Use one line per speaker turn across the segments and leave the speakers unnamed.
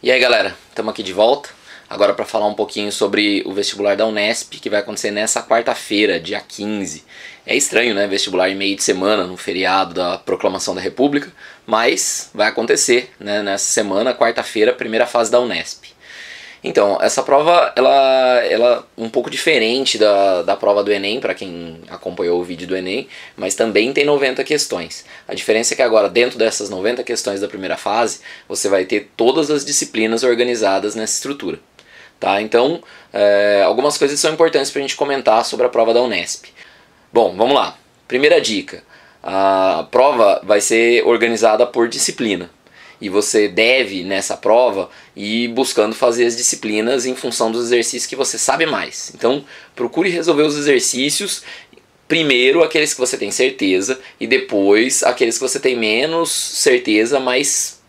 E aí galera, estamos aqui de volta, agora para falar um pouquinho sobre o vestibular da Unesp, que vai acontecer nessa quarta-feira, dia 15. É estranho, né, vestibular em meio de semana, no feriado da Proclamação da República, mas vai acontecer, né, nessa semana, quarta-feira, primeira fase da Unesp. Então, essa prova, ela é um pouco diferente da prova do Enem, para quem acompanhou o vídeo do Enem, mas também tem 90 questões. A diferença é que agora, dentro dessas 90 questões da primeira fase, você vai ter todas as disciplinas organizadas nessa estrutura. Tá? Então, algumas coisas são importantes para a gente comentar sobre a prova da Unesp. Bom, vamos lá. Primeira dica, a prova vai ser organizada por disciplina. E você deve, nessa prova, ir buscando fazer as disciplinas em função dos exercícios que você sabe mais. Então, procure resolver os exercícios, primeiro aqueles que você tem certeza, e depois aqueles que você tem menos certeza, mas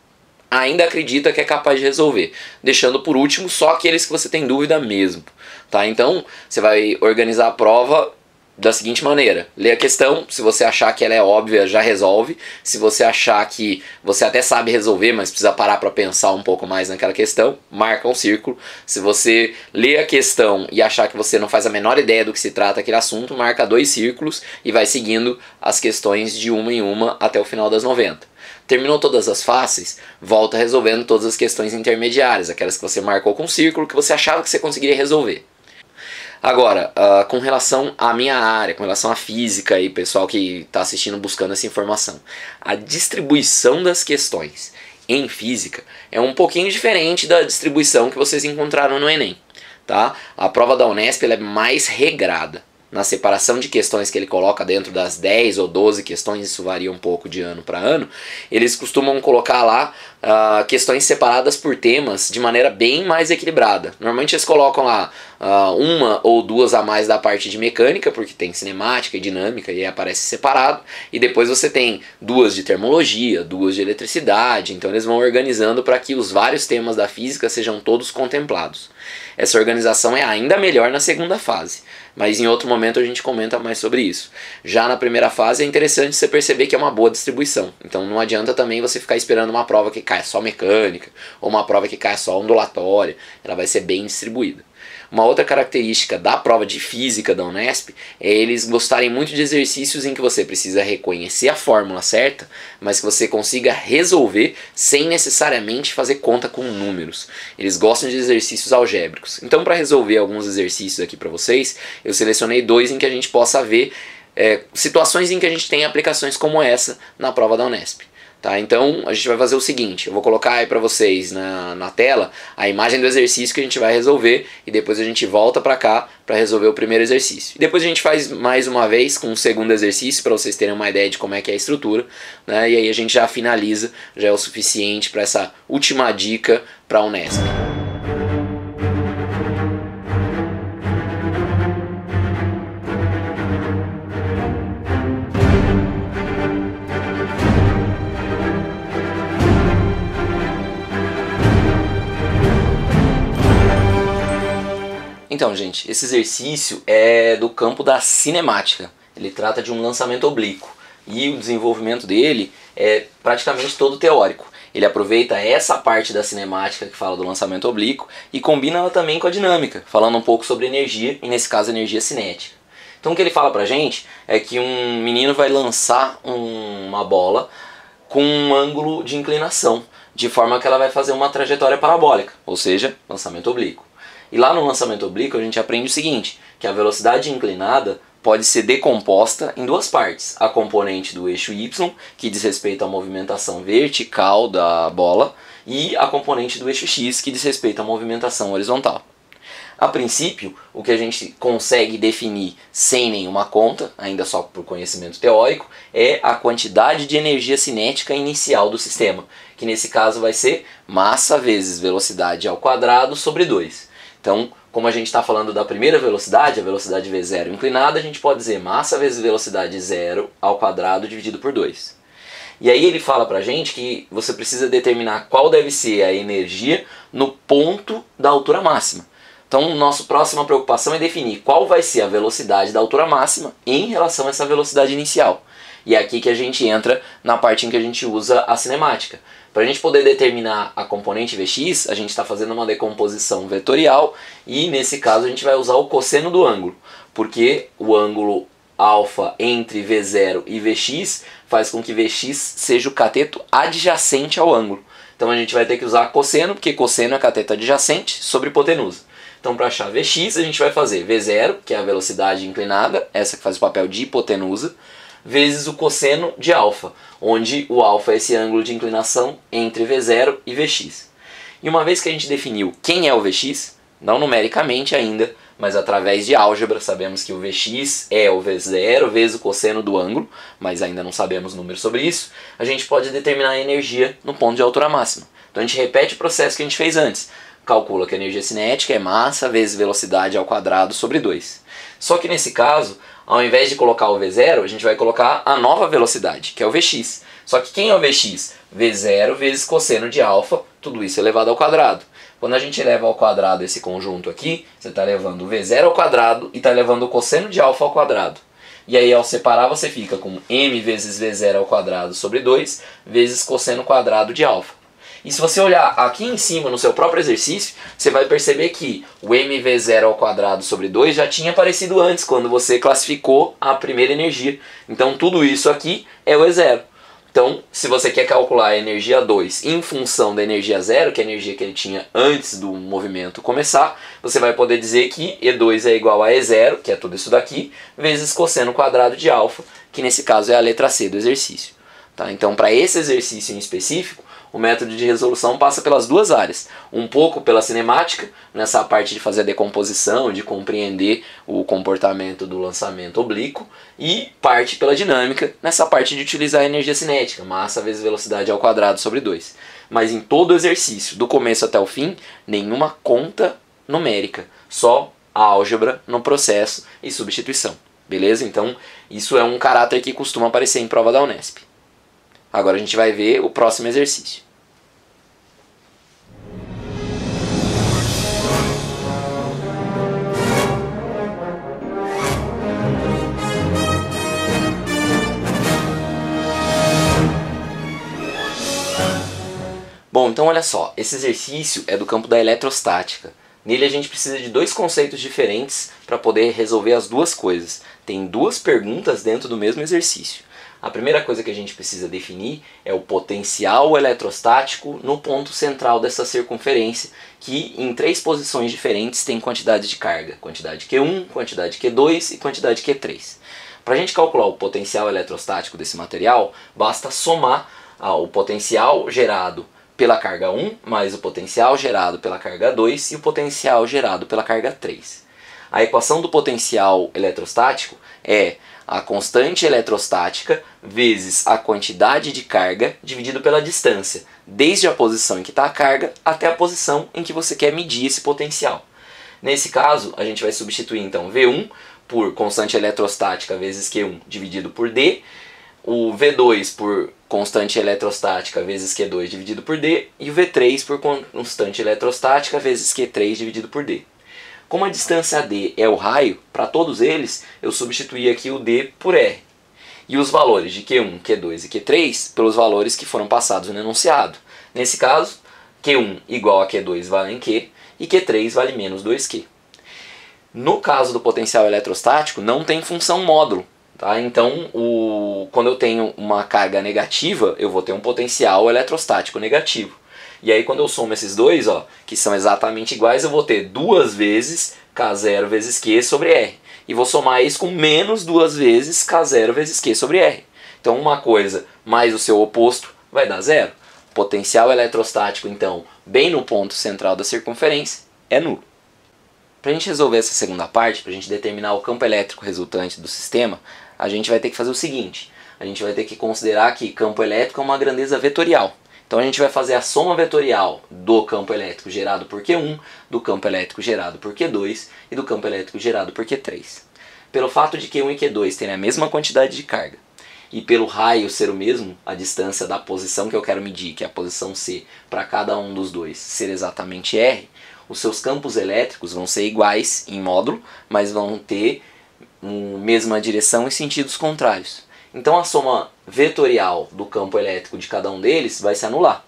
ainda acredita que é capaz de resolver. Deixando por último só aqueles que você tem dúvida mesmo. Tá? Então, você vai organizar a prova da seguinte maneira: lê a questão, se você achar que ela é óbvia, já resolve. Se você achar que você até sabe resolver, mas precisa parar para pensar um pouco mais naquela questão, marca um círculo. Se você lê a questão e achar que você não faz a menor ideia do que se trata aquele assunto, marca 2 círculos e vai seguindo as questões de uma em uma até o final das 90. Terminou todas as fáceis, volta resolvendo todas as questões intermediárias, aquelas que você marcou com círculo, que você achava que você conseguiria resolver. Agora, com relação à minha área, com relação à física e pessoal que está assistindo buscando essa informação, a distribuição das questões em física é um pouquinho diferente da distribuição que vocês encontraram no Enem. Tá? A prova da Unesp ela é mais regrada. Na separação de questões que ele coloca dentro das 10 ou 12 questões, isso varia um pouco de ano para ano, eles costumam colocar lá questões separadas por temas de maneira bem mais equilibrada. Normalmente eles colocam lá uma ou duas a mais da parte de mecânica, porque tem cinemática e dinâmica e aí aparece separado, e depois você tem 2 de termologia, 2 de eletricidade, então eles vão organizando para que os vários temas da física sejam todos contemplados. Essa organização é ainda melhor na segunda fase, mas em outro momento a gente comenta mais sobre isso. Já na primeira fase é interessante você perceber que é uma boa distribuição, então não adianta também você ficar esperando uma prova que caia só mecânica, ou uma prova que caia só ondulatória, ela vai ser bem distribuída. Uma outra característica da prova de física da Unesp é eles gostarem muito de exercícios em que você precisa reconhecer a fórmula certa, mas que você consiga resolver sem necessariamente fazer conta com números. Eles gostam de exercícios algébricos. Então, para resolver alguns exercícios aqui para vocês, eu selecionei 2 em que a gente possa ver situações em que a gente tem aplicações como essa na prova da Unesp. Tá, então a gente vai fazer o seguinte: eu vou colocar aí para vocês na tela a imagem do exercício que a gente vai resolver e depois a gente volta para cá para resolver o primeiro exercício. E depois a gente faz mais uma vez com o segundo exercício para vocês terem uma ideia de como é que é a estrutura, né? E aí a gente já finaliza, já é o suficiente para essa última dica para a Unesp. Então, gente, esse exercício é do campo da cinemática. Ele trata de um lançamento oblíquo e o desenvolvimento dele é praticamente todo teórico. Ele aproveita essa parte da cinemática que fala do lançamento oblíquo e combina ela também com a dinâmica, falando um pouco sobre energia, e nesse caso energia cinética. Então o que ele fala pra gente é que um menino vai lançar uma bola com um ângulo de inclinação, de forma que ela vai fazer uma trajetória parabólica, ou seja, lançamento oblíquo. E lá no lançamento oblíquo a gente aprende o seguinte, que a velocidade inclinada pode ser decomposta em 2 partes. A componente do eixo Y, que diz respeito à movimentação vertical da bola, e a componente do eixo X, que diz respeito à movimentação horizontal. A princípio, o que a gente consegue definir sem nenhuma conta, ainda só por conhecimento teórico, é a quantidade de energia cinética inicial do sistema, que nesse caso vai ser massa vezes velocidade ao quadrado sobre 2. Então, como a gente está falando da primeira velocidade, a velocidade V0 inclinada, a gente pode dizer massa vezes velocidade 0 ao quadrado dividido por 2. E aí ele fala pra gente que você precisa determinar qual deve ser a energia no ponto da altura máxima. Então, nossa próxima preocupação é definir qual vai ser a velocidade da altura máxima em relação a essa velocidade inicial. E é aqui que a gente entra na parte em que a gente usa a cinemática. Para a gente poder determinar a componente Vx, a gente está fazendo uma decomposição vetorial e nesse caso a gente vai usar o cosseno do ângulo, porque o ângulo alfa entre V0 e Vx faz com que Vx seja o cateto adjacente ao ângulo. Então a gente vai ter que usar cosseno, porque cosseno é cateto adjacente sobre hipotenusa. Então para achar Vx a gente vai fazer V0, que é a velocidade inclinada, essa que faz o papel de hipotenusa, vezes o cosseno de alfa, onde o alfa é esse ângulo de inclinação entre V0 e Vx. E uma vez que a gente definiu quem é o Vx, não numericamente ainda, mas através de álgebra, sabemos que o Vx é o V0 vezes o cosseno do ângulo, mas ainda não sabemos números sobre isso, a gente pode determinar a energia no ponto de altura máxima. Então a gente repete o processo que a gente fez antes. Calcula que a energia cinética é massa vezes velocidade ao quadrado sobre 2. Só que nesse caso, ao invés de colocar o V0, a gente vai colocar a nova velocidade, que é o Vx. Só que quem é o Vx? V0 vezes cosseno de alfa, tudo isso elevado ao quadrado. Quando a gente eleva ao quadrado esse conjunto aqui, você está levando o V0 ao quadrado e está levando o cosseno de alfa ao quadrado. E aí ao separar você fica com m vezes V0 ao quadrado sobre 2 vezes cosseno quadrado de alfa. E se você olhar aqui em cima no seu próprio exercício, você vai perceber que o mv0 ao quadrado sobre 2 já tinha aparecido antes, quando você classificou a primeira energia. Então tudo isso aqui é o E0. Então, se você quer calcular a energia 2 em função da energia 0, que é a energia que ele tinha antes do movimento começar, você vai poder dizer que E2 é igual a E0, que é tudo isso daqui, vezes cosseno quadrado de alfa, que nesse caso é a letra C do exercício. Tá? Então, para esse exercício em específico, o método de resolução passa pelas duas áreas. Um pouco pela cinemática, nessa parte de fazer a decomposição, de compreender o comportamento do lançamento oblíquo, e parte pela dinâmica, nessa parte de utilizar a energia cinética, massa vezes velocidade ao quadrado sobre 2. Mas em todo o exercício, do começo até o fim, nenhuma conta numérica, só a álgebra no processo e substituição. Beleza? Então, isso é um caráter que costuma aparecer em prova da Unesp. Agora a gente vai ver o próximo exercício. Bom, então olha só, esse exercício é do campo da eletrostática. Nele a gente precisa de dois conceitos diferentes para poder resolver as duas coisas. Tem duas perguntas dentro do mesmo exercício. A primeira coisa que a gente precisa definir é o potencial eletrostático no ponto central dessa circunferência, que em três posições diferentes tem quantidade de carga. Quantidade Q1, quantidade Q2 e quantidade Q3. Para a gente calcular o potencial eletrostático desse material, basta somar o potencial gerado pela carga 1, mais o potencial gerado pela carga 2 e o potencial gerado pela carga 3. A equação do potencial eletrostático é a constante eletrostática vezes a quantidade de carga dividido pela distância, desde a posição em que está a carga até a posição em que você quer medir esse potencial. Nesse caso, a gente vai substituir então V1 por constante eletrostática vezes Q1 dividido por D, o V2 por constante eletrostática vezes Q2 dividido por D e o V3 por constante eletrostática vezes Q3 dividido por D. Como a distância D é o raio, para todos eles eu substituí aqui o D por R. E os valores de Q1, Q2 e Q3 pelos valores que foram passados no enunciado. Nesse caso, Q1 igual a Q2 vale em Q e Q3 vale menos 2Q. No caso do potencial eletrostático não tem função módulo. Tá? Então, quando eu tenho uma carga negativa, eu vou ter um potencial eletrostático negativo. E aí quando eu somo esses dois, ó, que são exatamente iguais, eu vou ter duas vezes K0 vezes Q sobre R. E vou somar isso com menos duas vezes K0 vezes Q sobre R. Então uma coisa mais o seu oposto vai dar zero. Potencial eletrostático, então, bem no ponto central da circunferência, é nulo. Para a gente resolver essa segunda parte, para a gente determinar o campo elétrico resultante do sistema, a gente vai ter que fazer o seguinte. A gente vai ter que considerar que campo elétrico é uma grandeza vetorial. Então a gente vai fazer a soma vetorial do campo elétrico gerado por Q1, do campo elétrico gerado por Q2 e do campo elétrico gerado por Q3. Pelo fato de Q1 e Q2 terem a mesma quantidade de carga e pelo raio ser o mesmo, a distância da posição que eu quero medir, que é a posição C, para cada um dos dois ser exatamente R, os seus campos elétricos vão ser iguais em módulo, mas vão ter mesma direção e sentidos contrários. Então a soma vetorial do campo elétrico de cada um deles vai se anular,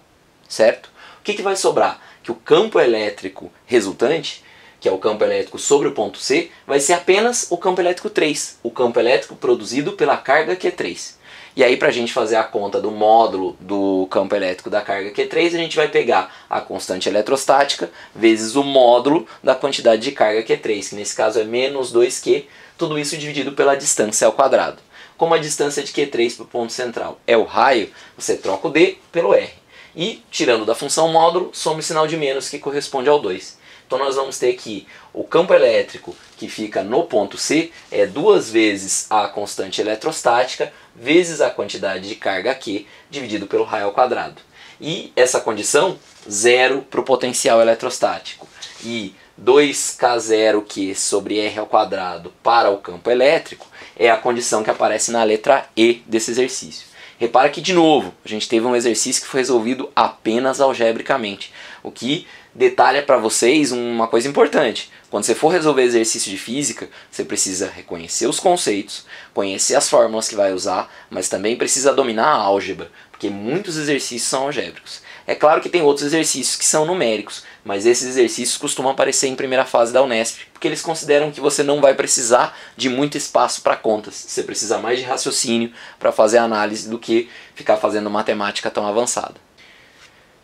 certo? O que vai sobrar? Que o campo elétrico resultante, que é o campo elétrico sobre o ponto C, vai ser apenas o campo elétrico 3, o campo elétrico produzido pela carga Q3. E aí, para a gente fazer a conta do módulo do campo elétrico da carga Q3, a gente vai pegar a constante eletrostática vezes o módulo da quantidade de carga Q3, que nesse caso é menos 2Q, tudo isso dividido pela distância ao quadrado. Como a distância de Q3 para o ponto central é o raio, você troca o D pelo R. E, tirando da função módulo, soma o sinal de menos, que corresponde ao 2. Então nós vamos ter que o campo elétrico que fica no ponto C é 2 vezes a constante eletrostática vezes a quantidade de carga Q dividido pelo raio ao quadrado. E essa condição, 0 para o potencial eletrostático e 2K0Q sobre R ao quadrado para o campo elétrico, é a condição que aparece na letra E desse exercício. Repara que, de novo, a gente teve um exercício que foi resolvido apenas algebricamente, o que detalha para vocês uma coisa importante. Quando você for resolver exercício de física, você precisa reconhecer os conceitos, conhecer as fórmulas que vai usar, mas também precisa dominar a álgebra, porque muitos exercícios são algébricos. É claro que tem outros exercícios que são numéricos, mas esses exercícios costumam aparecer em primeira fase da Unesp, porque eles consideram que você não vai precisar de muito espaço para contas. Você precisa mais de raciocínio para fazer análise do que ficar fazendo matemática tão avançada.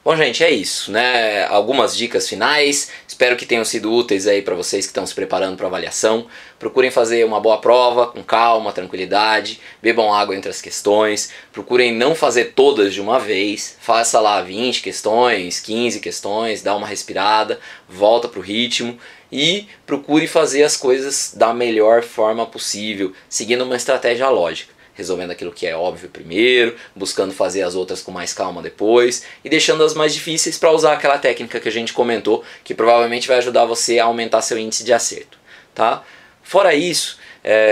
Bom, gente, é isso, né? Algumas dicas finais. Espero que tenham sido úteis aí para vocês que estão se preparando para avaliação. Procurem fazer uma boa prova, com calma, tranquilidade. Bebam água entre as questões. Procurem não fazer todas de uma vez. Faça lá 20 questões, 15 questões, dá uma respirada, volta para o ritmo. E procure fazer as coisas da melhor forma possível, seguindo uma estratégia lógica. Resolvendo aquilo que é óbvio primeiro, buscando fazer as outras com mais calma depois e deixando as mais difíceis para usar aquela técnica que a gente comentou, que provavelmente vai ajudar você a aumentar seu índice de acerto, tá? Fora isso,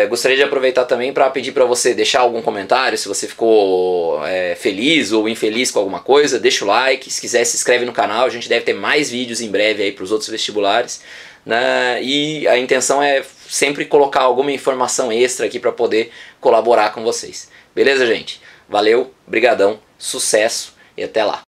gostaria de aproveitar também para pedir para você deixar algum comentário, se você ficou feliz ou infeliz com alguma coisa, deixa o like, se quiser se inscreve no canal, a gente deve ter mais vídeos em breve aí para os outros vestibulares, né? E a intenção é sempre colocar alguma informação extra aqui para poder colaborar com vocês. Beleza, gente? Valeu, brigadão, sucesso e até lá!